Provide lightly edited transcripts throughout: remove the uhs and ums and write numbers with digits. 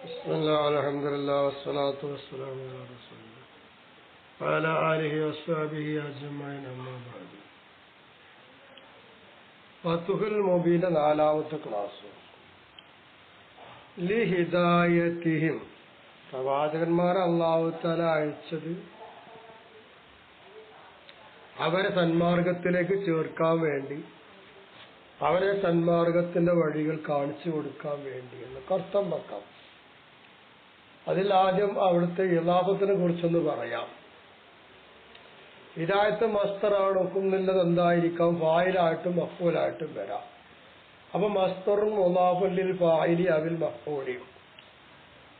ബിസ്മില്ലാഹി അൽഹംദുലില്ലാഹി വസ്സലാത്തു വസ്സലാമു അലാ റസൂലില്ലാഹി വഅലാ ആലിഹി വസ്വഹ്ബിഹി അജ്മഈൻ അമ്മാ ബഅദ്. ഫത്ഹുൽ മുബീന്റെ 4ാമത്തെ ക്ലാസ്. ലിഹിദായതിഹിം, പ്രവാചകന്മാരെ അല്ലാഹു തആല അയച്ചത് അവരെ സന്മാർഗത്തിലേക്ക് ചേർക്കാൻ വേണ്ടി, അവരെ സന്മാർഗത്തിന്റെ വഴികൾ കാണിച്ചു കൊടുക്കാൻ വേണ്ടി എന്നൊക്കെ അർത്ഥം വെക്കാം. അതിൽ ആദ്യം അവിടുത്തെ ഇളാഫത്തിനെ കുറിച്ചൊന്ന് പറയാം. ഹിദായത്ത് മസ്തറാണ്, ഹുക്കുന്നുള്ളത് എന്തായിരിക്കാം? ഫായിലായിട്ടും മഫ്ഊലായിട്ടും വരാം. അപ്പൊ മസ്തറും മുളാഫുൽ ഫായിലി അവിൽ മഫ്ഊലി,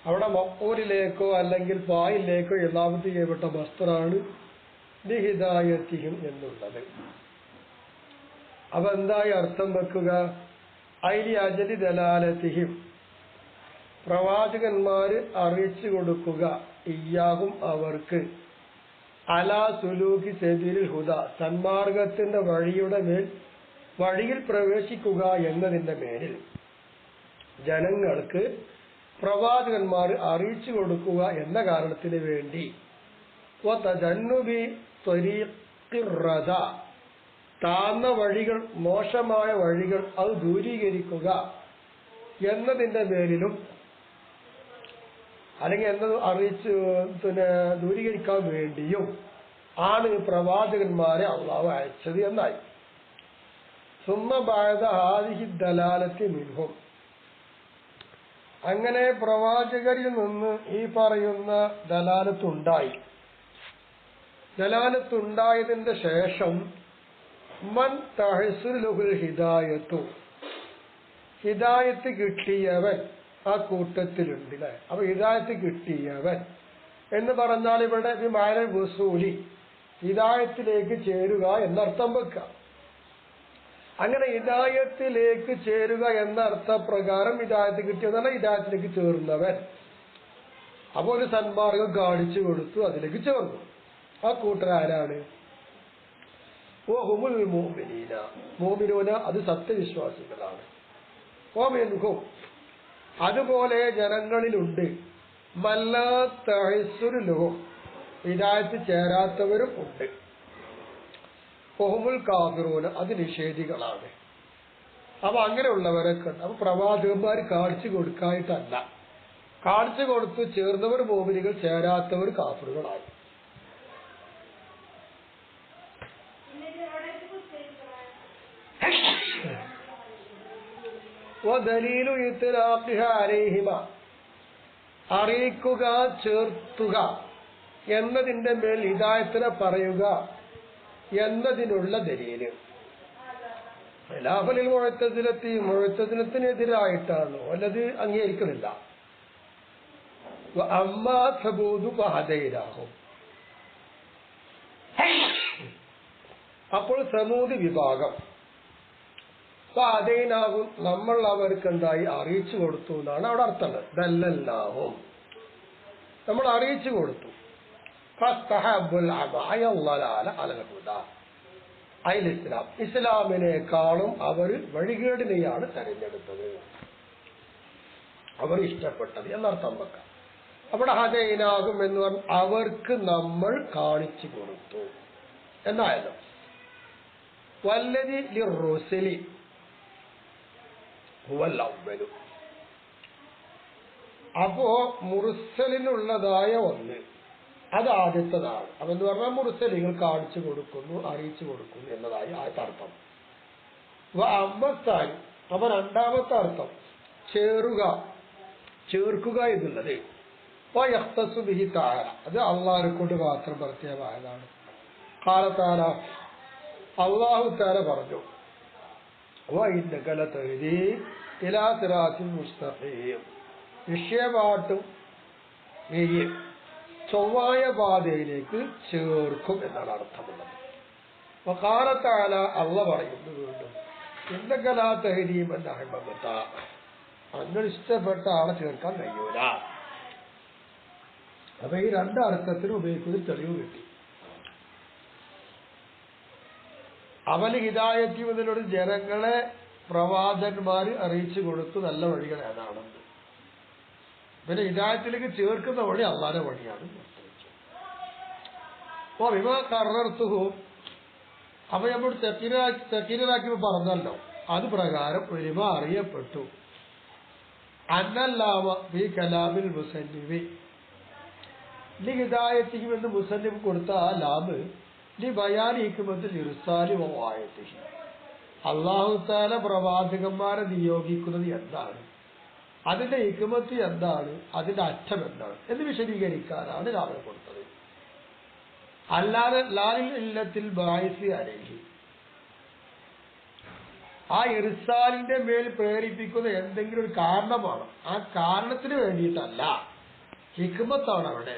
അവിടെ മഫ്ഊലിലേക്കോ അല്ലെങ്കിൽ ഫായിലേക്കോ ഇളാഫത്ത് ചെയ്യപ്പെട്ട മസ്തറാണ് ലിഹിദായതിഹിം എന്നുള്ളത്. അപ്പൊ എന്തായി അർത്ഥം വെക്കുക? ഐലി അജലി ദലാലതിഹിം, പ്രവാചകന്മാര് അറിയിച്ചു കൊടുക്കുക, ഇയ്യാഹും അവർക്ക്, അലാ സുലൂക്കി സബീലിൽ ഹുദ, സന്മാർഗത്തിന്റെ വഴിയിൽ പ്രവേശിക്കുക എന്നതിന്റെ മേലിൽ ജനങ്ങൾക്ക് പ്രവാചകന്മാർ അറിയിച്ചു കൊടുക്കുക എന്ന കാരണത്തിന് വേണ്ടി വതജന്നുബി ത്വരീഖിർ റദ, താന്ന വഴികൾ, മോശമായ വഴികൾ അത് ദൂരീകരിക്കുക എന്നതിന്റെ മേലിലും, അല്ലെങ്കിൽ എന്നത് അറിയിച്ച് ദൂരീകരിക്കാൻ വേണ്ടിയും ആണ് പ്രവാചകന്മാരെ അള്ളാഹു അയച്ചത് എന്നായി. സുമ്മ ബഅദ ഹാദിഹി ദലാലത്തി മിൻഹും, അങ്ങനെ പ്രവാചകരിൽ നിന്ന് ഈ പറയുന്ന ദലാലത്തുണ്ടായതിന്റെ ശേഷം മൻ തഹസുലുൽ ഹിദായത്തു, ഹിദായത്ത് കിട്ടിയവൻ ആ കൂട്ടത്തിലുണ്ട്. അല്ലെ? അപ്പൊ ഹിദായത്ത് കിട്ടിയവൻ എന്ന് പറഞ്ഞാൽ ഇവിടെ വിമാനൽ വസൂലി, ഹിദായത്തിലേക്ക് ചേരുക എന്നർത്ഥം വെക്കാം. അങ്ങനെ ഹിദായത്തിലേക്ക് ചേരുക എന്ന അർത്ഥപ്രകാരം ഹിദായത്ത് കിട്ടിയതല്ല, ഹിദായത്തിലേക്ക് ചേർന്നവൻ. അപ്പൊ ഒരു സന്മാർഗം കാണിച്ചു കൊടുത്തു, അതിലേക്ക് ചേർന്നു. ആ കൂട്ടരാരാണ്? വഹുമുൽ മുഅ്മിനീന, മുഅ്മിനൂന അത് സത്യവിശ്വാസികളാണ്. വമിൻഹും, അതുപോലെ ജനങ്ങളിലുണ്ട്, മല്ലാ തഹസുലുഹും, ഹിദായത്ത് ചേരാത്തവരും ഉണ്ട്. വഹുമുൽ കാഫിറൂന, അത് നിഷേധികളാണ്. അപ്പൊ അങ്ങനെയുള്ളവരൊക്കെ ഉണ്ട്. അപ്പൊ പ്രവാചകന്മാർ കാണിച്ചു കൊടുക്കായിട്ടല്ല, കാണിച്ചു കൊടുത്തു, ചേർന്നവർ മുഅ്മിനീകൾ, ചേരാത്തവർ കാഫിറുകളായി. വദലീലു ഇത്ലാഖിഹ അലൈഹിമ, അറിയിക്കുക, ചേർത്തുക എന്നതിന്റെ മേൽ ഹിദായത്തിനെ പറയുക എന്നതിനുള്ള ദലീല് ഖിലാഫുൽ മുഅ്തസിലത്തി, മുഅ്തസിലത്തിനെതിരായിട്ടാണ്, അല്ലത് അംഗീകരിക്കുന്നില്ല. അമ്മാ സബൂദു ഫഹദൈനാഹും, അപ്പോൾ സമൂദ് വിഭാഗം, ഫഹദൈനാഹും നമ്മൾ അവർക്കുണ്ടായി അറിയിച്ചു കൊടുത്തു എന്നാണ് അവിടെ അർത്ഥം. ദല്ലല്ലാഹും, നമ്മൾ അറിയിച്ചു കൊടുത്തു. ഫസ്തഹബ്ബുൽ അമഅ ളലാല അലൽ ഹുദാ, അൽ ഇസ്ലാം, ഇസ്ലാമിനേക്കാളും അവർ വഴികേടിനെയാണ് തെരഞ്ഞെടുത്തത്, അവർ ഇഷ്ടപ്പെട്ടത് എന്നർത്ഥം വെക്കാം. അവിടെ ഹദൈനാഹും എന്ന് പറഞ്ഞാൽ അവർക്ക് നമ്മൾ കാണിച്ചു കൊടുത്തു എന്നായല്ലോ. വല്ലദി ലിർറുസലി ഹുവൽ അവ്വലു, അപ്പോ മുർസലിനുള്ളതായ ഒന്ന് അത് ആദ്യത്തേതാണ്. അതെന്ന് പറഞ്ഞാൽ മുർസലികൾ കാണിച്ചു കൊടുക്കുന്നു, അറിയിച്ചു കൊടുക്കുന്നു എന്നതായി ആദ്യത്തെ അർത്ഥം. അമ്മസ്ഥാൻ, അപ്പൊ രണ്ടാമത്തെ അർത്ഥം ചേർക്കുക എന്നുള്ളത് യഖ്തസു ബിഹി തആല, അത് അള്ളാഹുവിനെ കൊണ്ട് മാത്രം പ്രത്യേകമായതാണ്. ഖാല തആല, അല്ലാഹു തആല പറഞ്ഞു, വഇന്നക ലതഹ്ദീ ഇലാ സിറാത്തിൻ മുസ്തഖീം, നിശ്ചയമായിട്ടും നീ ചൊവ്വായ പാതയിലേക്ക് ചേർക്കും എന്നാണ് അർത്ഥമുള്ളത്. വഖാല തആല, അല്ലാഹു പറയുന്നു വീണ്ടും, ഇന്നക ലാ തഹ്ദീ മൻ അഹ്ബബ്ത, അങ്ങൾ ഇഷ്ടപ്പെട്ട ആളെ ചേർക്കാൻ കഴിയൂല. അപ്പൊ ഈ രണ്ടർത്ഥത്തിന് ഉപയോഗിക്കുന്ന തെളിവ് കിട്ടി. അവന് ഹിദായത്തി മുതലൊരു ജനങ്ങളെ പ്രവാചകന്മാർ അറിയിച്ചു കൊടുത്തു നല്ല വഴികൾ ഏതാണെന്ന്. പിന്നെ ഹിദായത്തിലേക്ക് ചേർക്കുന്ന വഴി അള്ളാന്റെ വഴിയാണ്. ഓ വിമ കറർത്തുഹു അപ്പൊ നമ്മൾ തെക്കീരാക്കി പറഞ്ഞല്ലോ, അത് പ്രകാരം ഒരുമ അറിയപ്പെട്ടു. അന്നല്ലാമ ബി കലാമിൽ മുസന്നിഫി ലി ഹിദായത്തിക്കും എന്ന് മുസന്നിഫ് കൊടുത്ത ആ ലാമ് ലി ബയാൻ ഹിക്മത്തിൽ ഇർസാലി വായത്തിഹി, അല്ലാഹു തആല പ്രവാചകന്മാരെ നിയോഗിക്കുന്നത് എന്താണ്, അതിന്റെ ഹിക്മത്ത് എന്താണ്, അതിന്റെ അർത്ഥം എന്താണ് എന്ന് വിശദീകരിക്കാനാണ് ലാമിനെ കൊടുത്തത്. അല്ലാതെ ലാലിൽ ഇല്ലത്തിൽ ബായിസി അലൈഹി, ആ ഇർസാലിന്റെ മേൽ പ്രേരിപ്പിക്കുന്ന എന്തെങ്കിലും ഒരു കാരണമാണ്, ആ കാരണത്തിന് വേണ്ടിയിട്ടല്ല, ഹിക്മത്താണ് അവിടെ.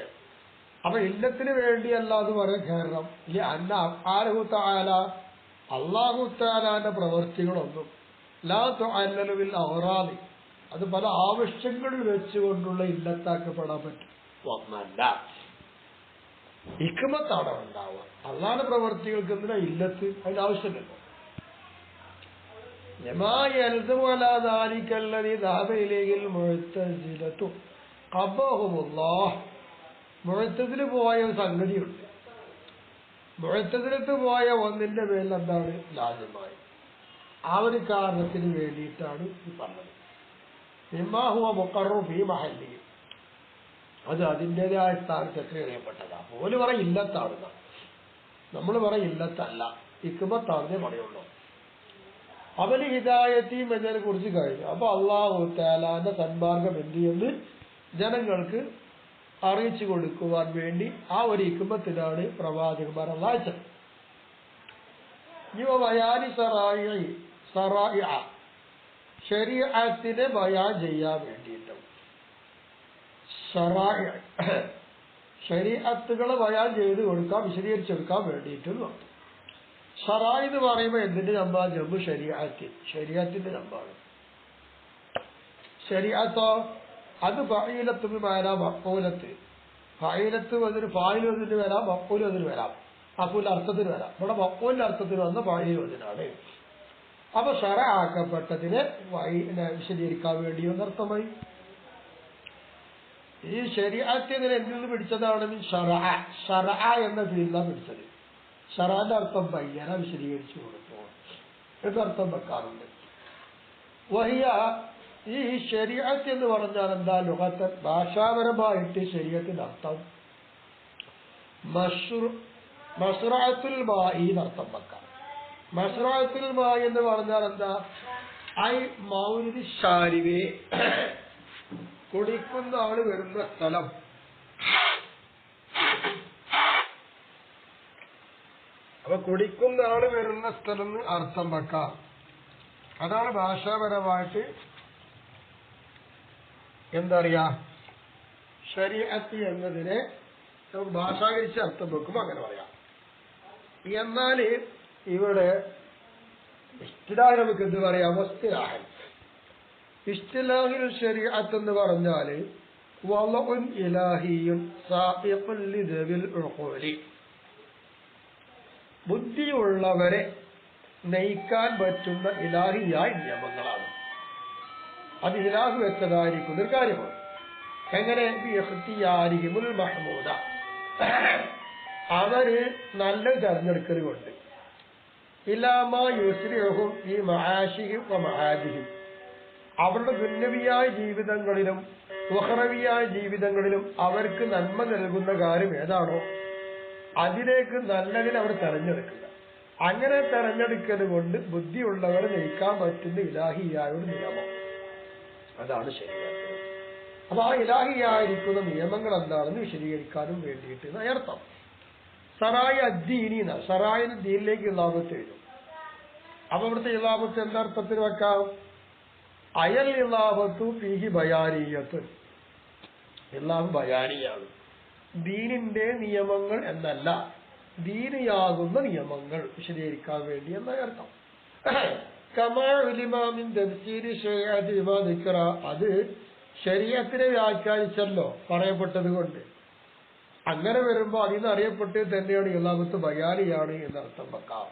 അപ്പൊ ഇല്ലത്തിന് വേണ്ടിയല്ല എന്ന് പറയാൻ കാരണം ഈ അന്ന അഫ്ആലഹു തആല, അല്ലാഹു തആലാന്റെ പ്രവൃത്തികളൊന്നും ലാ തുഅല്ലലു ബിൽ അഗ്റാദി, അത് പല ആവശ്യങ്ങളിൽ വെച്ചുകൊണ്ടുള്ള ഇല്ലത്താക്കപ്പെടാൻ പറ്റും ഒന്നല്ല, ഹിക്മത്താണ് ഉണ്ടാവുക. അള്ളാന്റെ പ്രവൃത്തികൾക്ക് എന്തിനാ ഇല്ലത്ത്, അതിന്റെ ആവശ്യമില്ലല്ലോ. മുഴത്തതിൽ പോയ ഒരു സംഗതിയുണ്ട്, മുഴത്തതിലത്ത് പോയ ഒന്നിന്റെ പേരിൽ എന്താണ് ലാജ്യമായി, ആ ഒരു കാരണത്തിന് വേണ്ടിയിട്ടാണ് ഈ പറഞ്ഞത്. നിമ്മാഹുവ മുഖറു ഫീ മഹല്ലി, അത് അതിൻ്റെതായ സ്ഥാനത്തൊക്കെ എറിയപ്പെട്ടതാ. ഓല് പറ ഇല്ലത്താണെന്ന, നമ്മൾ പറ ഇല്ലത്തല്ല, ഹിക്മത്താണെന്നേ പറയുള്ളൂ. അവന് ഹിദായത്തിയും എന്നതിനെ കുറിച്ച് കഴിഞ്ഞു. അപ്പൊ അല്ലാഹു തആലാന്റെ സന്മാർഗം എന്ത് എന്ന് ജനങ്ങൾക്ക് അറിയിച്ചു കൊടുക്കുവാൻ വേണ്ടി ആ ഒരു ഹിക്മത്തിനാണ് പ്രവാചകന്മാർ അയച്ചത്. ഇവ ബയാനി സറായിഅ, ശരീഅത്തിനെ ബയാൻ ചെയ്യാൻ വേണ്ടിയിട്ടും, ശരീഅത്തുകളെ ബയാൻ ചെയ്ത് കൊടുക്കാൻ, വിശദീകരിച്ചെടുക്കാൻ വേണ്ടിയിട്ടും. ഷറായി എന്ന് പറയുമ്പോൾ എന്തിന്റെ നമ്പാ? ജമ്മു ശരീഅത്ത്, ശരീഅത്തിന്റെ നമ്പാണ്. ശരീഅത്തോ അത് ഫഈലത്ത് മാനാ മഖൂലത്ത്, ഫഈലത്ത് അതിന് ഫായിൽ അതിന് വരാം, മഖൂൽ അതിന് വരാം, മഖൂൽ അർത്ഥത്തിന് വരാം. ഇവിടെ മഖൂലിന്റെ അർത്ഥത്തിന് വന്ന ഫായിൽ അതിനാണ്. അപ്പൊ ഷറ ആക്കപ്പെട്ടതിനെ വിശദീകരിക്കാൻ വേണ്ടി എന്നർത്ഥമായി. ഈ ശരീഅത്തിനെ എന്തിൽ നിന്ന് പിടിച്ചതാണ്? ഷറഅ എന്ന ഫീലിലാണ് പിടിച്ചത്. ഷറാന്റെ അർത്ഥം ബയ്യന, വിശദീകരിച്ചു കൊടുത്തു എന്നർത്ഥം വെക്കാറുണ്ട്. വഹിയ, ഈ ശരീഅത്ത് എന്ന് പറഞ്ഞാൽ എന്താ? ലുഗത്തൻ, ഭാഷാപരമായിട്ട് ശരീഅത്തിന്റെ അർത്ഥം മശ്റഅത്തുൽ മാഇ എന്നർത്ഥം വെക്കാം. മശ്റഅത്തുൽ മാഇ എന്ന് പറഞ്ഞാൽ എന്താ? ഐ മൗരിദി ശാരിബി, കുടിക്കുന്ന ആള് വരുന്ന സ്ഥലം. അപ്പൊ കുടിക്കുന്ന ആള് വരുന്ന സ്ഥലം എന്ന് അർത്ഥം വെക്കാം. അതാണ് ഭാഷാപരമായിട്ട് എന്താ പറയാ, ശരീഅത്ത് എന്നതിനെ നമുക്ക് ഭാഷാകരിച്ച് അർത്ഥം വെക്കുമ്പോ അങ്ങനെ പറയാം. എന്നാല് ഇവിടെ ഇസ്തിലാഹി നമുക്ക് എന്ത് പറയാം? ഇസ്തിലാഹൻ, ഇസ്തിലാഹിൽ ശരീഅത്ത് എന്ന് പറഞ്ഞാല് വളഉൻ ഇലാഹിയുൻ സാഖിഖുൻ ലിദവിൽ ഉഖൂലി, ബുദ്ധിയുള്ളവരെ നയിക്കാൻ പറ്റുന്ന ഇലാഹിയായ നിയമങ്ങളാണ്. അത് ഇലാഹ് വെച്ചതായിരിക്കുന്ന ഒരു കാര്യമാണ്. എങ്ങനെ? ബിഇഖ്തിയാരിഹിമുൽ മഹ്മൂദ, അവര് നല്ലത് തെരഞ്ഞെടുക്കൽ കൊണ്ട്, ഇലാമാ യുസ്രിഉഹും ഈ മആശിഹിം വ മആദിഹിം, അവരുടെ ദുന്യവിയായ ജീവിതങ്ങളിലും ഉഖറവിയായ ജീവിതങ്ങളിലും അവർക്ക് നന്മ നൽകുന്ന കാര്യം ഏതാണോ അതിലേക്ക് നല്ലതിനെ അവർ തെരഞ്ഞെടുക്കുക. അങ്ങനെ തെരഞ്ഞെടുക്കൽ കൊണ്ട് ബുദ്ധിയുള്ളവരെ നയിക്കാൻ പറ്റുന്ന ഇലാഹിയായ ഒരു നിയമം, അതാണ് ശരിയാക്കുന്നത്. അപ്പൊ ആ ഇലാഹിയായിരിക്കുന്ന നിയമങ്ങൾ എന്താണെന്ന് വിശദീകരിക്കാനും വേണ്ടിയിട്ട് അർത്ഥം. സറായി അദ്ദീന, സറായിന് ദീനിലേക്ക് ഇലാമത്ത് എഴുതും. അപ്പൊ ഇവിടുത്തെ ഇലാമത്ത് എന്തർത്ഥത്തിൽ വെക്കാം? അയൽ ഇലാമത്തു ഫീഹി ബയാനിയത്ത്, ഇലാഹ് ബയാനിയാണ്, ദീനിന്റെ നിയമങ്ങൾ എന്നല്ല, ദീനിയാകുന്ന നിയമങ്ങൾ വിശദീകരിക്കാൻ വേണ്ടി എന്നർത്ഥം. അത് ശരീഅത്തിനെ വ്യാഖ്യാനിച്ചല്ലോ പറയപ്പെട്ടത് കൊണ്ട്, അങ്ങനെ വരുമ്പോ അതിന് അറിയപ്പെട്ട് തന്നെയാണ് ഇലാമത്ത് ബയാനിയാണ് എന്നർത്ഥം വെക്കാം.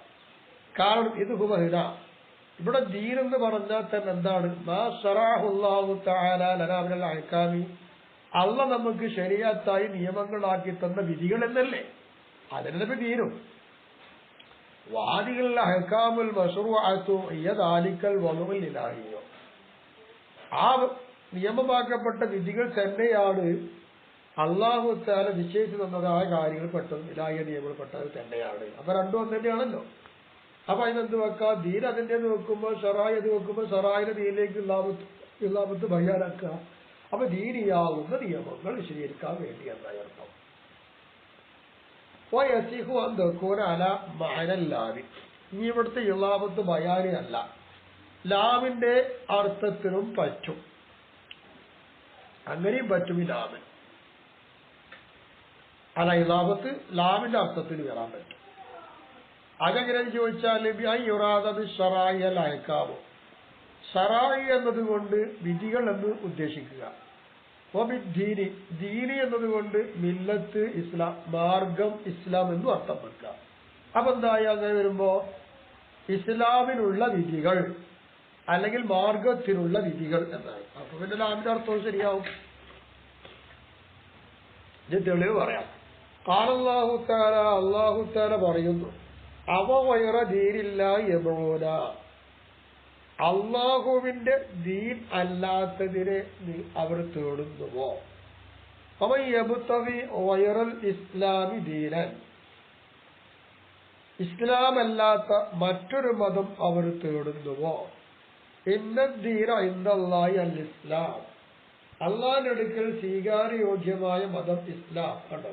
കാരണം ഇത് ഹുവഹിന, ഇവിടെ ദീൻ എന്ന് പറഞ്ഞാൽ തന്നെ എന്താണ്? മാ ശറഅഹുല്ലാഹു തആല ലനാ മിനൽ അഹ്കാമി അള്ള നമുക്ക് ശരീഅത്തായി നിയമങ്ങളാക്കി തന്ന വിധികൾ എന്നല്ലേ, അതിനെ തീരും. വാദികൾ അഹ്കാമുൽ മശ്റൂഅത്തു ഹിയ ദാലിക്കൽ വളുഉൽ ഇലാഹിയ്യ, ആ നിയമമാക്കപ്പെട്ട വിധികൾ തന്നെയാണ് അള്ളാഹു തആല നിശ്ചയിച്ചു തന്നതായ കാര്യങ്ങൾ പെട്ടത്, ഇലാഹിയ നിയമങ്ങൾ പെട്ടത് തന്നെയാണ്. അപ്പൊ രണ്ടും ഒന്ന് തന്നെയാണല്ലോ. അപ്പൊ അതിനെന്ത് വെക്കാം, ദീൻ അതിന്റെ വെക്കുമ്പോൾ ഷറായി അത് വെക്കുമ്പോൾ ഷറായിന്റെ ദീനിലേക്ക് ഇല്ലാമത്ത് ബയാനാക്കുക. അപ്പൊ ദീനിയാവുന്ന നിയമങ്ങൾ വിശദീകരിക്കാൻ വേണ്ടി എന്നായി അർത്ഥം. ഇനി ഇവിടുത്തെ ഇളാമത്ത് ബയാനി അല്ല, ലാമിന്റെ അർത്ഥത്തിനും പറ്റും, അങ്ങനെയും പറ്റും. ഈ ലാമിൻ അല്ല, ഇളാമത്ത് ലാമിന്റെ അർത്ഥത്തിന് വരാൻ പറ്റും. അതെങ്ങനെയെന്ന് ചോദിച്ചാൽ അയക്കാമോ, ഷറായി എന്നതുകൊണ്ട് വിധികൾ എന്ന് ഉദ്ദേശിക്കുക. ദീനി, ദീനി എന്നതുകൊണ്ട് മില്ലത്ത് ഇസ്ലാം, മാർഗം ഇസ്ലാം എന്നും അർത്ഥം വെക്കുക. അപ്പൊ എന്തായി അങ്ങനെ വരുമ്പോ ഇസ്ലാമിനുള്ള വിധികൾ അല്ലെങ്കിൽ മാർഗത്തിനുള്ള വിധികൾ എന്നായി. അപ്പൊ പിന്നെ ലാമിന്റെ അർത്ഥവും ശരിയാവും. ഇത് തെളിവ് പറയാം. ഖാലല്ലാഹു തആല, അല്ലാഹു തആല പറയുന്നു, അവ വൈറ ദീനില്ല യബൂന, അള്ളാഹുവിന്റെ ദീൻ അല്ലാത്തതിനെ അവർ തേടുന്നുവോ. അവൻ യബ്തഗി വൈറൽ ഇസ്ലാമി ദീനൻ, ഇസ്ലാമല്ലാത്ത മറ്റൊരു മതം അവർ തേടുന്നുവോ. ഇന്നദ്ദീന ഇൻദല്ലാഹി അൽ ഇസ്ലാം, അള്ളാഹിന്റെ അടുക്കൽ സ്വീകാര്യയോഗ്യമായ മതം ഇസ്ലാം. കണ്ടോ,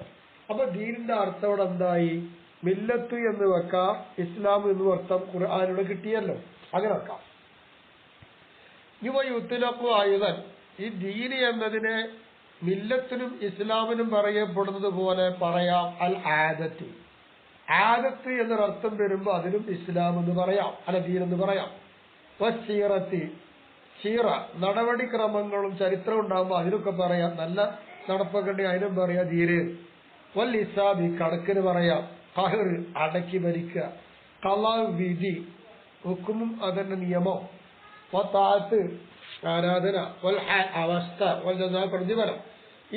അപ്പൊ ദീനിന്റെ അർത്ഥം ഇവിടെ എന്തായി, മില്ലത്ത് എന്ന് വെക്കാം, ഇസ്ലാം എന്ന് അർത്ഥം ഖുർആനിലൂടെ കിട്ടിയല്ലോ, അങ്ങനെ വെക്കാം. യുവയുത്തിലപ്പു ആയുധൻ, ഈ ദീനി എന്നതിനെ മില്ലത്തിനും ഇസ്ലാമിനും പറയപ്പെടുന്നത് പോലെ പറയാം. അൽ ആദത്തി, ആദത്ത് എന്നൊരർത്ഥം വരുമ്പോ അതിനും ഇസ്ലാം എന്ന് പറയാം, അല്ല ദീൻ എന്ന് പറയാം. സീറത്തി, സീറ നടപടിക്രമങ്ങളും ചരിത്രം ഉണ്ടാകുമ്പോ അതിനൊക്കെ പറയാം, നല്ല നടപ്പൊക്കെ അതിനും പറയാം ദീന്. വൽ ഇസാബി, കണക്കിന് പറയാം. ഖഹർ, അടക്കി ഭരിക്കുക. ഖളാ, വിധി, ഹുക്കുമും അതന്നെ നിയമം. വതാഅത്ത്, ആരാധന. വൽ അവസ്ഥ, വൽ ജസാ, പ്രതിഫലം.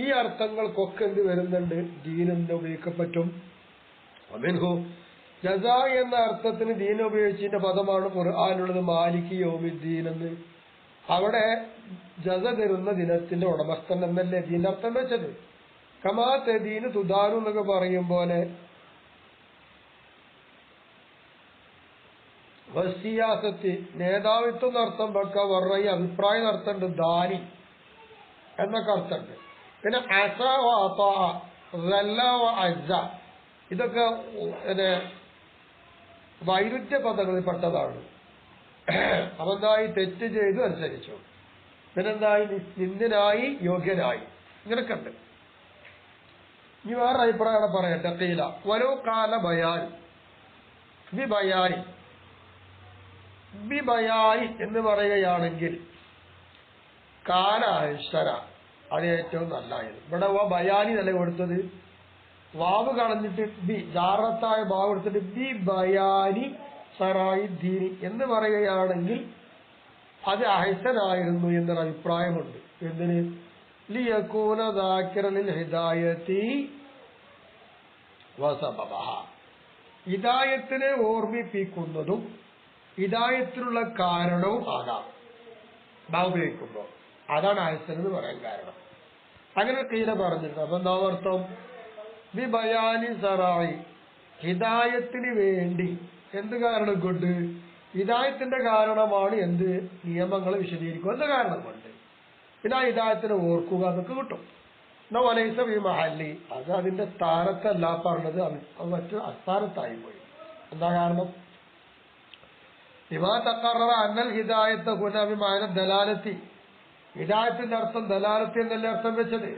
ഈ അർത്ഥങ്ങൾക്കൊക്കെ എന്ത് വരുന്നുണ്ട്, ദീൻ എന്ന് ഉപയോഗിക്കപ്പറ്റും. അമിൻഹു, ജസാ എന്ന അർത്ഥത്തിന് ദീൻ ഉപയോഗിച്ചതിന്റെ പദമാണ് ഖുർആനിലുള്ളത് മാലിക് യൗമിദ്ദീൻ എന്ന്. അവിടെ ജസ തരുന്ന ദിനത്തിന്റെ ഉടമസ്ഥൻ എന്നല്ലേ ദീന്റെ അർത്ഥം വെച്ചത്. കമാ തദീന് തുദാനു എന്നൊക്കെ പറയും പോലെ. വസിയാസത്തി, നേതാവിത്വം എന്നർത്ഥം വെക്ക. വർറൈ, അഭിപ്രായം അർത്ഥമുണ്ട്. ദാനി എന്നൊക്കെ അർത്ഥമുണ്ട്. പിന്നെ അസ വ അതാ, റല്ല വ അസ്സ, ഇതൊക്കെ വൈരുദ്ധ്യ പദങ്ങളിൽ പെട്ടതാണ്. അപ്പൊ എന്തായി, തെറ്റ് ചെയ്തു അനുസരിച്ചു. പിന്നെന്തായി, നിന്ദനായി യോഗ്യനായി, ഇങ്ങനൊക്കെ ഉണ്ട്. ഇനി വേറെ അഭിപ്രായം പറയട്ടെ. ഖീല വലോ കാല ബയാൻ ബി ബയാനി, ബി ബയാനി എന്ന് പറയുകയാണെങ്കിൽ കാല അഹ്സന, അത് ഏറ്റവും നല്ലതായത്. ഇവിടെ ബയാനി നല്ല കൊടുത്തത്, വാവ് കളഞ്ഞിട്ട് ബി, ജാറത്തായ വാവ് എടുത്തിട്ട് ബി ബയാനി സറായി ദീനി എന്ന് പറയുകയാണെങ്കിൽ അത് അഹ്സനായിരുന്നു എന്നൊരു അഭിപ്രായമുണ്ട്. എന്തിന്, ലിയകൂന ദാക്കിറലിൽ ഹിദായത്തി വസബബഹ, ഹിദായത്തിനെ ഓർമ്മിപ്പിക്കുന്നതും ഹിദായത്തിനുള്ള കാരണവും ആകാം ഉപയോഗിക്കുമ്പോ. അതാണ് അഹ്സൻ എന്ന് പറയാൻ കാരണം. അങ്ങനെ തീരെ പറഞ്ഞിട്ടുണ്ട്. അപ്പൊ എന്താ അർത്ഥം, ബി ബയാനി സറായി, ഹിദായത്തിന് വേണ്ടി. എന്ത് കാരണം കൊണ്ട്, ഹിദായത്തിന്റെ കാരണമാണ് എന്ത്, നിയമങ്ങൾ വിശദീകരിക്കുക എന്ന കാരണം കൊണ്ട്. പിന്നെ ആ ഹിദായത്തിനെ ഓർക്കുക എന്നൊക്കെ കിട്ടും. എന്നാ വലൈസ ബി മഹല്ലി, അത് അതിന്റെ സ്ഥാനത്തല്ല പറഞ്ഞത്, അത് മറ്റു അസ്ഥാനത്തായി പോയി. എന്താ കാരണം, ഇമാ തഖററ അന്നൽ ഹിദായത്ത് ഹുന ബിമാന ദലാലത്തി, ഹിദായത്തിന്റെ അർത്ഥം ദലാലത്തി എന്നല്ലേ അർത്ഥം വെച്ചത്,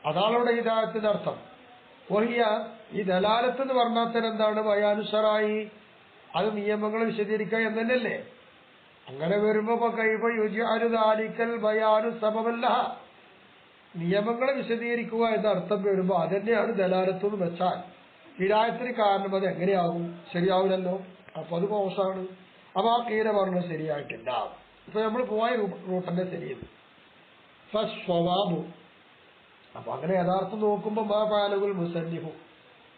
അതാണ് ഇവിടെ ഹിദായത്തിന്റെ അർത്ഥം. വഹിയ, ഈ ദലാലത്ത് എന്ന് പറഞ്ഞാൽ തന്നെ എന്താണ്, ബയാനുസറായി, അത് നിയമങ്ങൾ വിശദീകരിക്കുക എന്നല്ലേ. അങ്ങനെ വരുമ്പോ കൈഫ യുജ്അലു ദാലിക്കൽ ബയാനു സബബല്ലഹ, നിയമങ്ങളെ വിശദീകരിക്കുക എന്ന അർത്ഥം വരുമ്പോ അതന്നെയാണ് ദലാലത്ത് എന്ന് വെച്ചാൽ ഹിദായത്തിന് കാരണം അത് എങ്ങനെയാകും, ശരിയാവില്ലല്ലോ. അപ്പൊ അത് മോശമാണ്. അപ്പൊ ആ കീര പറഞ്ഞത് ശരിയായിട്ടില്ല. ഇപ്പൊ നമ്മൾ പോയ റൂട്ടന്നെ ശരിയത്. ഫസ്വവാബു, അപ്പൊ അങ്ങനെ യഥാർത്ഥം നോക്കുമ്പോൾ മാ പാലകുൽ മുസന്നിഫു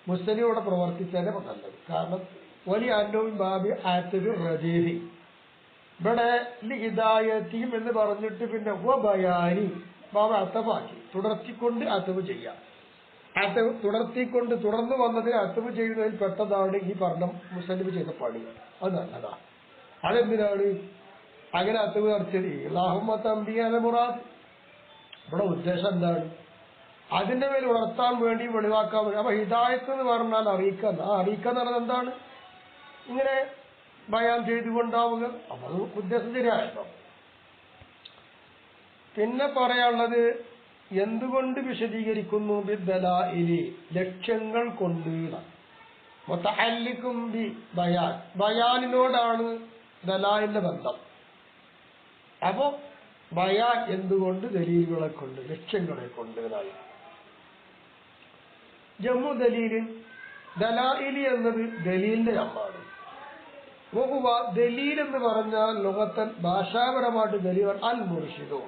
മുസ്ലിം പ്രവർത്തിച്ചതിനെ നല്ലത്. കാരണം വലിയ അന്നവും ബാബി ആറ്റൊരു റജീഹി ഇവിടെ ഹിദായത്തിയും എന്ന് പറഞ്ഞിട്ട് പിന്നെ ബയാനി ബാബ അത്തവാക്കി തുടർത്തിക്കൊണ്ട് അത്തവ് ചെയ്യാം. അത്തവ് തുടർത്തിക്കൊണ്ട് തുടർന്ന് വന്നതിന് അത്തവ് ചെയ്യുന്നതിൽ പെട്ടതാണ് ഈ പറഞ്ഞ മുസ്ലിം ചെയ്ത പണി. അത് നല്ലതാ. അതെന്തിനാണ് അങ്ങനെ അത്തവ് നടത്തിയത്? അല്ലാഹുമ്മ മുറാദ്. ഇവിടെ ഉദ്ദേശം എന്താണ്? അതിന്റെ മേൽ ഉണർത്താൻ വേണ്ടി വെളിവാക്കാൻ വേണ്ടി. അപ്പൊ ഹിദായത്ത് എന്ന് പറഞ്ഞാൽ അറിയിക്കുക. ആ അറിയിക്കുക എന്ന് പറഞ്ഞാൽ എന്താണ്? ഇങ്ങനെ ബയാൻ ചെയ്തുകൊണ്ടാവുക. അപ്പൊ അത് ഉദ്ദേശം ശരിയായല്ലോ. പിന്നെ പറയാനുള്ളത് എന്തുകൊണ്ട് വിശദീകരിക്കുന്നു? ബിദ്ദലാഇലി ലക്ഷ്യങ്ങൾ കൊണ്ട്. മുതഅല്ലിഖും ബി ബയാൻ ബയാനിനോടാണ് ദലാലിന്റെ ബന്ധം. അപ്പോ ബയാൻ എന്തുകൊണ്ട്? ദലീലുകളെ കൊണ്ട്, ലക്ഷ്യങ്ങളെ കൊണ്ട്. ജമ്മു ദലീലിൻ ദലാഇലി എന്നത് ദലീലിന്റെ ജമ്മാണ്. നോക്കുക, ദലീൽ എന്ന് പറഞ്ഞാൽ ലോകത്തൻ ഭാഷാപരമായിട്ട് ദലീൽ അൽ മുർഷിദോ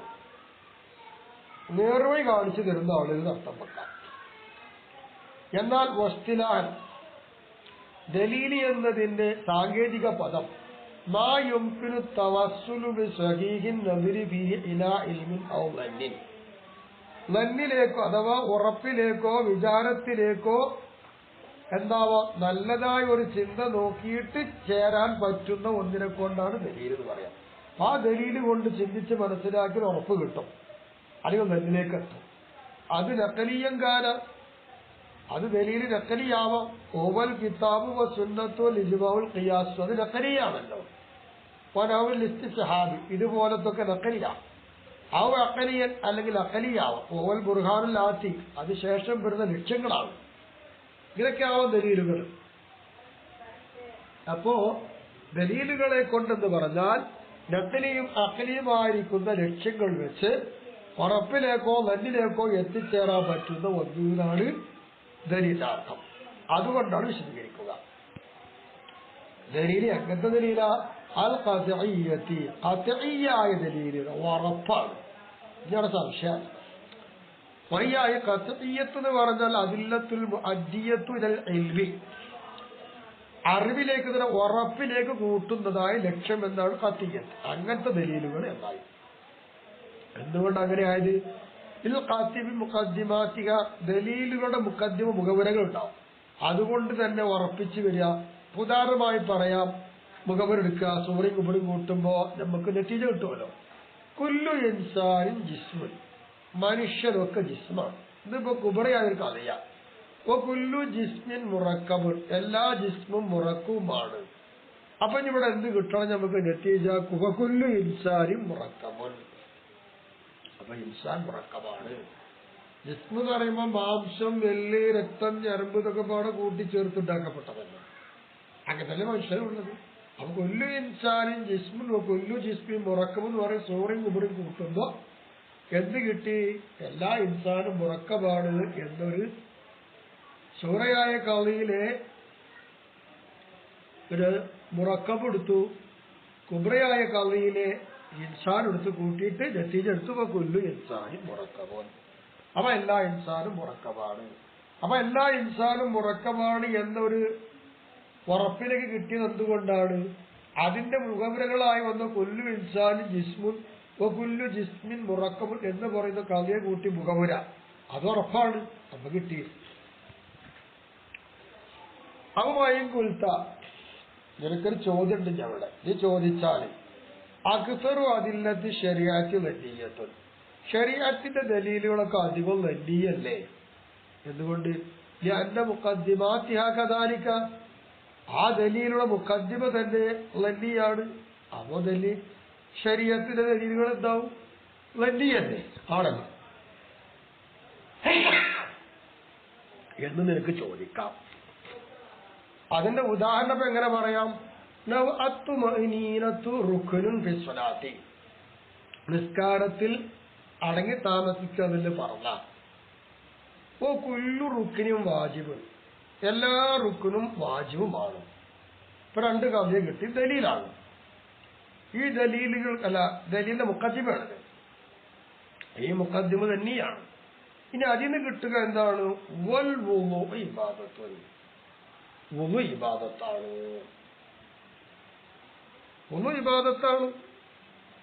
നേർവഴി കാണിച്ചു തരുന്ന ആളുകൾ അർത്ഥം വെക്കാം. എന്നാൽ വസ്തിലാൻ ദലീലി എന്നതിന്റെ സാങ്കേതിക പദം മാ യുംകിനു തവസ്സുലു ബിസഹീഹിൻ നദരി ഫീഹി ഇലാ ഇൽമിൻ ഔ ലന്നിൻ. ലന്നിലേക്കോ അഥവാ ഉറപ്പിലേക്കോ വിചാരത്തിലേക്കോ എന്താവോ നല്ലതായ ഒരു ചിന്ത നോക്കിയിട്ട് ചേരാൻ പറ്റുന്ന ഒന്നിനെ കൊണ്ടാണ് ദലീൽ എന്ന് പറയാം. ആ ദലീല് കൊണ്ട് ചിന്തിച്ച് മനസ്സിലാക്കി ഉറപ്പ് കിട്ടും, അല്ലെങ്കിൽ ലന്നിലേക്ക് എത്തും. അത് നഖലിയം കാല, അത് ദലീല് നഖലിയാവാം. ഓവൽ കിതാബ് വ സുന്നത്തോ ലിജ്മാഉൽ ഖിയാസ്, അത് നഖലിയാണല്ലോ. വനൗൽ ഇസ്തിസ്ഹാബി ഇതുപോലത്തൊക്കെ നഖലിയാ. ആ അഖലിയൻ അല്ലെങ്കിൽ അഖലിയാവാം. ഓവൽ ബുർഹാനുൽ ആത്തി അത് ശേഷം വരുന്ന ലക്ഷ്യങ്ങളാണ്. ഇതൊക്കെയാവാം ദലീലുകൾ. അപ്പോ ദലീലുകളെ കൊണ്ടെന്ന് പറഞ്ഞാൽ നഖലിയും അഖലിയുമായിരിക്കുന്ന ലക്ഷ്യങ്ങൾ വെച്ച് ഉറപ്പിലേക്കോ നന്നിലേക്കോ എത്തിച്ചേരാൻ പറ്റുന്ന ഒന്നിനാണ് ദലീലാർത്ഥം. അതുകൊണ്ടാണ് വിശദീകരിക്കുക. ദലീല് എങ്ങനത്തെ ദലീല? അൽ ഖത്ഇയ്യത്തി, ഖത്ഇയ്യായ ദലീല്, ഉറപ്പാണ്. ഇതാണ് സംശയം. വയ്യായ ഖത്ഇയ്യത്ത് എന്ന് പറഞ്ഞാൽ അദില്ലത്തുൽ മുഅദ്ദിയത്തു ഇലൽ ഇൽമി, അറിവിലേക്ക് തന്നെ ഉറപ്പിലേക്ക് കൂട്ടുന്നതായ ലക്ഷ്യം എന്നാണ് ഖത്ഇയ്യത്ത്. അങ്ങനത്തെ ദലീലുകൾ എന്നായി. എന്തുകൊണ്ട് അങ്ങനെ ആയത്? ഇൽ ഖാത്തിബി മുഖദ്ദിമാതിക, ദലീലുകളുടെ മുഖദ്ദിമ മുഖവരകൾ ഉണ്ടാവും. അതുകൊണ്ട് തന്നെ ഉറപ്പിച്ചു വരിക. ഉദാഹരണമായി പറയാം, മുഖവരെടുക്കുക, സൂര്യൻ കുബിടും കൂട്ടുമ്പോ നമുക്ക് നെറ്റീജ കിട്ടുമല്ലോ. കുല്ലു ഇൻസാനിൻ ജിസ്മുൻ, മനുഷ്യരൊക്കെ ജിസ്മാണ്. ഇതിപ്പോ കുബറയായൊരു കഥയാ. ഓ കുല്ലു ജിസ്മിൻ മുറക്കബുൻ, എല്ലാ ജിസ്മും മുറക്കുമാണ്. അപ്പൊ ഇവിടെ എന്ത് കിട്ടണം നമുക്ക്? നെറ്റീജ കുല്ലു ഇൻസാനും മുറക്കബുൻ. അപ്പൊ ഇൻസാൻ മുറക്കബാണ്. ജിസ്മ് എന്ന് പറയുമ്പോൾ മാംസം, എല്ല്, രക്തം, ഞരമ്പ് ഇതൊക്കെ പാടെ കൂട്ടിച്ചേർത്തുണ്ടാക്കപ്പെട്ടതല്ല. അങ്ങനല്ലേ മനുഷ്യരുള്ളത്. അപ്പൊ കൊല്ലു ഇൻസാനും ജിസ്മുൻ കൊല്ലു ജിസ്മിൻ മുറക്കബ് എന്ന് പറയും. സൂറിയും കുബറും കൂട്ടുമ്പോ എന്ത് കിട്ടി? എല്ലാ ഇൻസാനും മുറക്കബാണ് എന്നൊരു സൂറയായ കവിയിലെ ഒരു മുറക്കബ് എടുത്തു, കുബ്രയായ കവിയിലെ ഇൻസാൻ എടുത്ത് കൂട്ടിയിട്ട് നത്തീജ എടുത്തു കൊല്ലു ഇൻസാനും മുറക്കബോൻ. അപ്പൊ എല്ലാ ഇൻസാനും മുറക്കബാണ്. അപ്പൊ എല്ലാ ഇൻസാനും മുറക്കബാണ് എന്നൊരു ഉറപ്പിലേക്ക് കിട്ടിയത് എന്തുകൊണ്ടാണ്? അതിന്റെ മുഖവരകളായി വന്ന കൊല്ലു ഇൻസാനും ജിസ്മുൻ കൊല്ലു ജിസ്മിൻ മുറക്കബുൻ എന്ന് പറയുന്ന കവിയെ കൂട്ടി മുഖവുര, അത് ഉറപ്പാണ് നമുക്ക് കിട്ടിയത്. അവയും കുൽത്ത, നിനക്കൊരു ചോദ്യം ഉണ്ട് അവിടെ. നീ ചോദിച്ചാൽ അക്സറു അതില്ലത്തി ശരിയാറ്റ് ലന്നീയത്തുൻ, ശരീഅത്തിന്റെ ദലീലുകളൊക്കെ അധികം ലന്നീയല്ലേ? എന്തുകൊണ്ട്? ലിഅന്ന മുഖദ്ദിമാതിഹാ കദാലിക, ആ ദലീലുള്ള മുഖദ്ദിമ തന്നെ ലന്നിയാണ്. അപ്പോ ദലീൽ ശരീഅത്തിന്റെ ദലീലുകൾ എന്താവും? ലന്നിയല്ലേ ആണല്ലോ എന്ന് നിനക്ക് ചോദിക്കാം. അതിന്റെ ഉദാഹരണം എങ്ങനെ പറയാം? നിസ്കാരത്തിൽ അടങ്ങി താമസിക്കുന്നതിന് പറഞ്ഞ ഓ കുല്ലു റുക്കിനും വാജിബും, എല്ലാ റുക്കിനും വാജിബുമാണ്. ഇപ്പൊ രണ്ട് കവിയെ കിട്ടി, ദലീലാണ്. ഈ ദലീലുകൾ അല്ല, ദലീലിന്റെ മുഖദ്ദിമയാണത്. ഈ മുഖദ്ദിമ തന്നെയാണ്. ഇനി അതിന് കിട്ടുക എന്താണ്? വൽ വുളു ഇബാദത്തുൻ, വുളു ഇബാദത്താണ്, വുളു ഇബാദത്താണ്.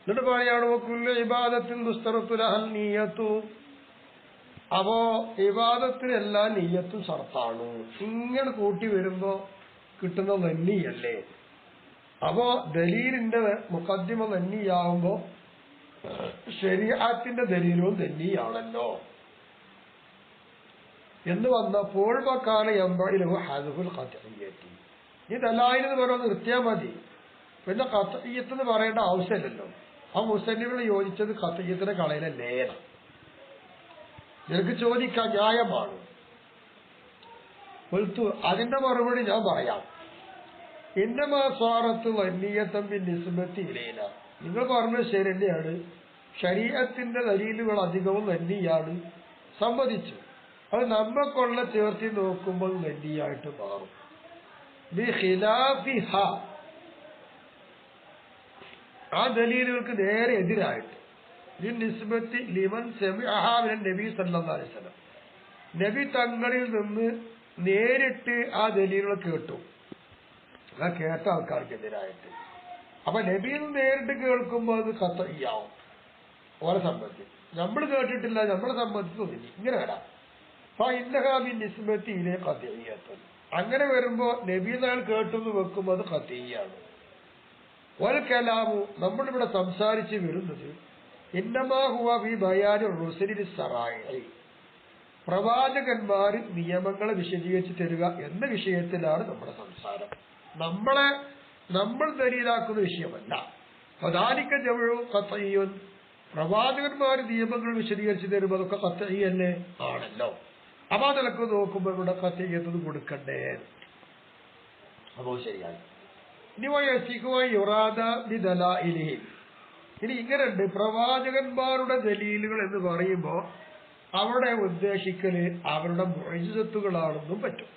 എന്നിട്ട് പറയാണ് വകുല്ലു ഇബാദത്തിൻ തുസ്തറത്തു ലഹൽ നിയ്യത്തു. അപ്പോ ഇബാദത്തിനെല്ലാം നിയ്യത്തും ഷർത്താണ്. ഇങ്ങനെ കൂട്ടി വരുമ്പോ കിട്ടുന്ന നന്നിയല്ലേ? അപ്പോ ദലീലിന്റെ മുഖദ്ദിമ നന്നിയാവുമ്പോ ശരീഅത്തിന്റെ ദലീലും നന്നിയാണല്ലോ എന്ന് വന്നപ്പോൾ വകാന യംബഇലഹു ഹദ്ഫുൽ ഖത്ഇയ്യത്തി. ഈ ദലായിലെന്ന് പറയുന്നത് നിർത്തിയാൽ മതി, പിന്നെ ഖത്ഇയ്യത്ത് എന്ന് പറയേണ്ട ആവശ്യമില്ലല്ലോ. ആ മുസന്നിഫിന് യോജിച്ചത് ഖത്ഇയ്യത്തിനെ കളയിലല്ലേ? നിനക്ക് ചോദിക്കാൻ ന്യായമാണ്. അതിന്റെ മറുപടി ഞാൻ പറയാം. ഇന്നമാ സ്വാറത്ത് വന്നിയത്തം നിസ്ബത്തി ഇലൈന. നിങ്ങൾ പറഞ്ഞത് ശരി തന്നെയാണ്. ശരീഅത്തിന്റെ ദലീലുകൾ അധികവും നന്നിയാണ്, സമ്മതിച്ചു. അത് നമ്മക്കൊള്ള ചേർത്തി നോക്കുമ്പോൾ നന്നിയായിട്ട് മാറും. ബിഖിലാഫിഹ, ആ ദലീലുകൾക്ക് നേരെ എതിരായിട്ട്. നിസ്ബത്തി ലിമൻ സമിഅഹ മിനൻ നബി സല്ലല്ലാഹു അലൈഹി വസല്ലം, നബി തങ്ങളിൽ നിന്ന് നേരിട്ട് ആ ദലീലുകൾ കേട്ടു. ആ കേട്ട ആൾക്കാർക്കെതിരായിട്ട്. അപ്പൊ നബിയിൽ നിന്ന് നേരിട്ട് കേൾക്കുമ്പോൾ അത് ഖത്ഇയ്യാവും ഓരെ സംബന്ധിച്ച്. നമ്മൾ കേട്ടിട്ടില്ല, നമ്മളെ സംബന്ധിച്ചൊന്നില്ല. ഇങ്ങനെ വരാം. അങ്ങനെ വരുമ്പോ നബി നാൾ കേട്ടെന്ന് വെക്കുമ്പോൾ അത് ഖത്ഇയ്യാണ്. വൽ കലാമു, നമ്മളിവിടെ സംസാരിച്ച് വരുന്നത് ഇന്നമാ ഹുവ ഫീ ബയാനി റുസുലി സറായി, പ്രവാചകന്മാർ നിയമങ്ങളെ വിശദീകരിച്ച് തരിക എന്ന വിഷയത്തിലാണ് നമ്മുടെ സംസാരം. നമ്മൾ ദലീലാക്കുന്ന വിഷയമല്ല. ഫദാലിക ജമഉ ഖത്ഇയ്യുൻ, പ്രവാചകന്മാർ നിയമങ്ങൾ വിശദീകരിച്ച് തരുമ്പോൾ അതൊക്കെ ഖത്ഇയ്യല്ലേ? ആണല്ലോ. അപ്പൊ അതിലൊക്കെ നോക്കുമ്പോൾ ഇവിടെ ഖത്ഇയ്യത്ത് കൊടുക്കണ്ടേ? അപ്പോ ശരിയാണ്. ഇനി ഇങ്ങനെയുണ്ട്, പ്രവാചകന്മാരുടെ ദലീലുകൾ എന്ന് പറയുമ്പോ അവിടെ ഉദ്ദേശിക്കല് അവരുടെ മുഅ്ജിസത്തുകളാണെന്നും പറ്റും.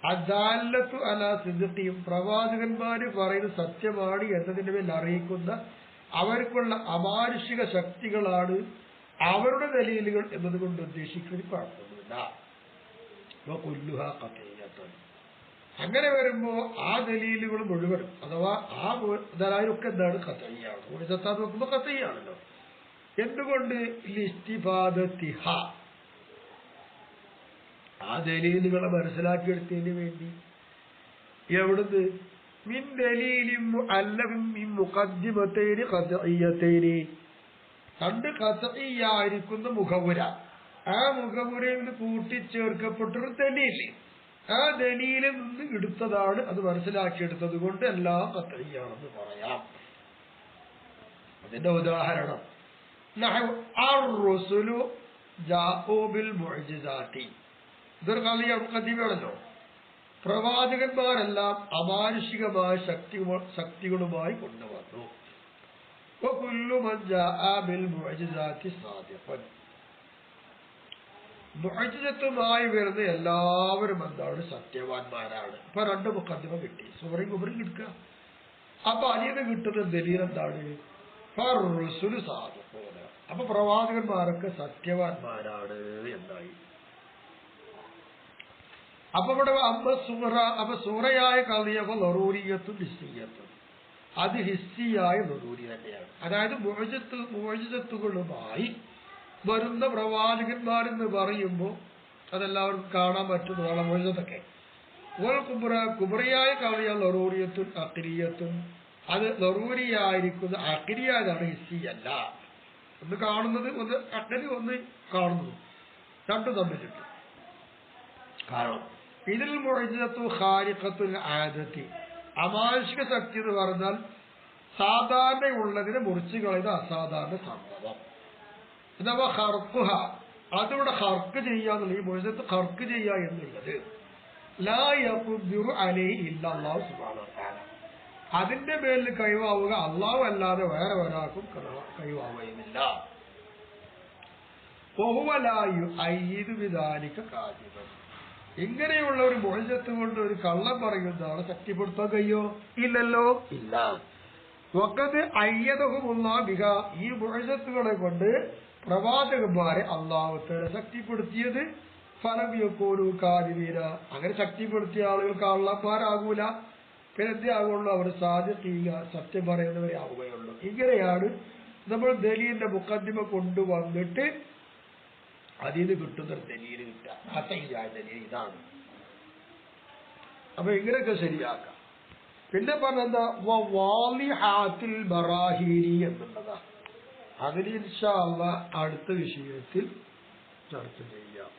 അദാലത്തു അലാ സിദ്ഖിയും, പ്രവാചകന്മാര് പറയുന്നത് സത്യമാണ് എന്നതിന്റെ മേൽ അറിയിക്കുന്ന അവർക്കുള്ള അമാനുഷിക ശക്തികളാണ് അവരുടെ ദലീലുകൾ എന്നതുകൊണ്ട് ഉദ്ദേശിക്കുന്ന കുഴപ്പമൊന്നുമില്ല. അങ്ങനെ വരുമ്പോ ആ ദലീലുകൾ മുഴുവനും, അഥവാ ആ ദലാലൊക്കെ എന്താണ്? ഖത്ഇയ്യാണ്. മുഅ്ജിസത്താ നോക്കുമ്പോ ഖത്ഇയ്യാണല്ലോ. എന്തുകൊണ്ട്? ലിസ്തിഫാദത്തിഹ, ആ ദലീലുകളെ മനസ്സിലാക്കിയെടുത്തതിന് വേണ്ടി. എവിടുന്ന്? മിൻ ദലീലിൻ മുഅല്ലഫിൻ മിൻ മുഖദ്ദിമതൈനി ഖത്ഇയ്യതൈനി, രണ്ട് ഖത്ഇയ്യായിരിക്കുന്ന മുഖവുര, ആ മുഖവുരയിൽ നിന്ന് കൂട്ടിച്ചേർക്കപ്പെട്ടൊരു ദലീൽ, ആ ദലീലിൽ നിന്ന് എടുത്തതാണ്. അത് മനസ്സിലാക്കിയെടുത്തത് കൊണ്ട് എല്ലാം ഖത്ഇയ്യാണെന്ന് പറയാം. അതിന്റെ ഉദാഹരണം അർ-റുസുലു ജാഊ ബിൽ മുഅ്ജിസാതി, ഇതൊരു ഖദീമാണല്ലോ. പ്രവാചകന്മാരെല്ലാം അമാനുഷികമായ ശക്തികളുമായി കൊണ്ടുവന്നു. വകുല്ലു മൻ ജാഅ ബിൽ മുഅ്ജിസാതി സാദിഖൻ, മുഅ്ജിസത്തുമായി വരുന്ന എല്ലാവരും എന്താണ്? സത്യവാന്മാരാണ്. ഇപ്പൊ രണ്ട് മുഖദ്ദിമ കിട്ടി, സൂറയും കുബറും കിട്ടുക. അപ്പൊ അതിന് കിട്ടുന്ന ദലീൽ എന്താണ്? ഫർ-റുസുലു സാദിഖൂന, അപ്പൊ പ്രവാചകന്മാരൊക്കെ സത്യവാന്മാരാണ് എന്നായി. അപ്പൊ ഇവിടെ അപ്പൊ സൂറയായ കളിയപ്പോ ലറൂരിയത്തും ഹിസ്സിയത്തും, അത് ഹിസ്സിയായ ലറൂരി തന്നെയാണ്. അതായത് മുഅ്ജിസത്തുകളുമായി വരുന്ന പ്രവാചകന്മാരെന്ന് പറയുമ്പോൾ അതെല്ലാവർക്കും കാണാൻ പറ്റുന്നതാണ് മുഅ്ജിസത്തൊക്കെ. കുബറയായ കളിയ ലറൂരിയത്തും അഖ്രിയത്തും, അത് ലറൂരിയായിരിക്കുന്ന അഖ്രിയായതാണ്, ഹിസ്സിയല്ല. ഒന്ന് കാണുന്നത്, ഒന്ന് അഖ്രി, ഒന്ന് കാണുന്നത്, രണ്ടും തമ്മിലുണ്ട്. കാരണം ഇതിൽ മുഅ്ജിസത്തു ഖാരിഖത്തുൽ ആദത്തി, അമാനുഷിക ശക്തി എന്ന് പറഞ്ഞാൽ സാധാരണ ഉള്ളതിനെ മുറിച്ചു കളയുന്ന അസാധാരണ സംഭവം. അഥവാ ഖർഖുഹ, അതിവിടെ ഖർക്ക് ചെയ്യാന്നുള്ള, ഈ മുഅ്ജിസത്ത് ഖർക്ക് ചെയ്യുക എന്നുള്ളത് ലാ യഖ്ദിറു അലൈഹി ഇല്ലല്ലാഹു സുബ്ഹാനഹു വ തആല, അതിന്റെ പേരിൽ കഴിവാവുക അള്ളാഹു അല്ലാതെ വേറെ ഒരാൾക്കും കഴിവാവുകയുമില്ല. വഹുവ ലാ യുഅയ്യിദു ബിദാലിക കാദിബൻ, ഇങ്ങനെയുള്ള ഒരു മുഅ്ജിസത്ത് കൊണ്ട് ഒരു കള്ളം പറയുന്നതാണ് ശക്തിപ്പെടുത്താൻ കഴിയോ? ഇല്ലല്ലോ, ഇല്ല. വഖദ് അയ്യദഹുമുല്ലാഹു ബിഹാ, ഈ മുഅ്ജിസത്തുകളെ കൊണ്ട് പ്രവാചകന്മാരെ അള്ളാഹുത്തആല ശക്തിപ്പെടുത്തിയത് ഫലം യകൂനു കാദിബീന. അങ്ങനെ ശക്തിപ്പെടുത്തിയ ആളുകൾ കള്ളന്മാരാകൂല, പിന്നെ എന്താകുള്ളൂ? അവർ സാദിഖീന, സത്യം പറയുന്നവരെ ആവുകയുള്ളൂ. ഇങ്ങനെയാണ് നമ്മൾ ദലീലിന്റെ മുഖദ്ദിമ കൊണ്ടുവന്നിട്ട് അതിന് കിട്ടുന്നൊരു ദലീൽ കിട്ടുക. അസഹിയായ ദലീൽ ഇതാണ്. അപ്പൊ ഇങ്ങനെയൊക്കെ ശരിയാക്കാം. പിന്നെ പറഞ്ഞെന്താ വാളിഹാത്തിൽ ബറാഹീനി എന്നുള്ളതാ. അതിന് ഇൻഷാ അല്ലാഹ് അടുത്ത വിഷയത്തിൽ ചർച്ച ചെയ്യാം.